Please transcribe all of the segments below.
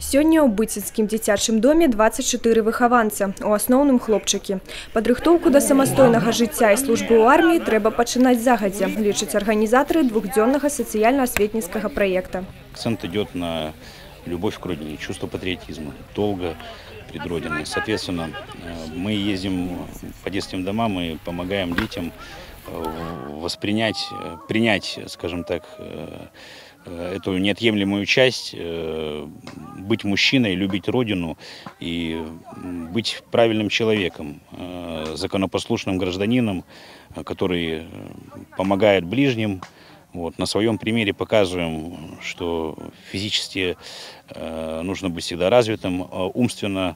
Сёння ў быццінскім дзіцячым доме 24 выхаванца, у асноўным хлопчыкі. Падрыхтоўку да самастойнага жыцця і службы ў арміі трэба пачынаць загадзя, лічаць арганізатары двухдзённага сацыяльна-асветніцкага праекта. Акцент идет на любовь к родине, чувство патриотизма, долга перед Родиной. Соответственно, мы ездим по детским домам и помогаем детям принять, скажем так, эту неотъемлемую часть, быть мужчиной, любить Родину и быть правильным человеком, законопослушным гражданином, который помогает ближним. Вот, на своем примере показываем, что физически нужно быть всегда развитым, умственно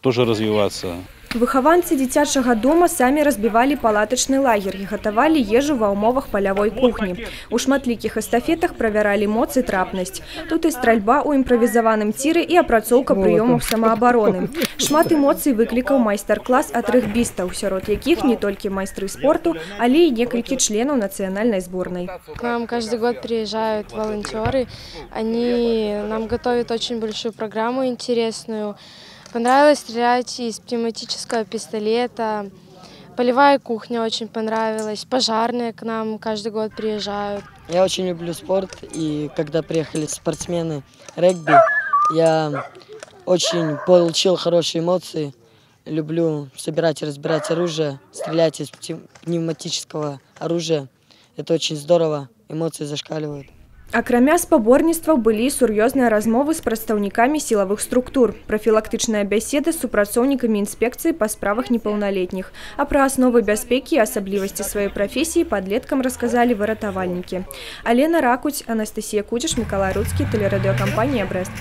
тоже развиваться. Выхаванцы дзіцячага дома самі разбівалі палатачны лагер і гатавалі ежу ва ўмовах палявой кухні. У шматлікіх эстафетах правяралі моц і трапнасць. Тут і стральба ў імправізаваным ціры і апрацоўка прыёмаў самаабароны. Шмат эмоцый выклікаў майстар-клас ад рэгбістаў, сярод якіх не толькі майстры спорту, але і некалькі членаў нацыянальнай зборнай. К нам каждый год приезжают волонтеры, они нам готовят очень большую программу интересную. Понравилось стрелять из пневматического пистолета, полевая кухня очень понравилась, пожарные к нам каждый год приезжают. Я очень люблю спорт, и когда приехали спортсмены регби, я очень получил хорошие эмоции. Люблю собирать и разбирать оружие, стрелять из пневматического оружия. Это очень здорово, эмоции зашкаливают. Акрамя спаборніцтваў былі сур'ёзныя размовы з прадстаўнікамі сілавых структур, прафілактычныя бяседы з супрацоўнікамі інспекцыі па справах непаўналетніх. А пра асновы бяспекі і асаблівасці сваёй прафесіі падлеткам расказалі выратавальнікі. Алена Ракуць, Анастасія Кудзіш, Мікалай Руцкі, тэлерадыёкампанія «Брэст».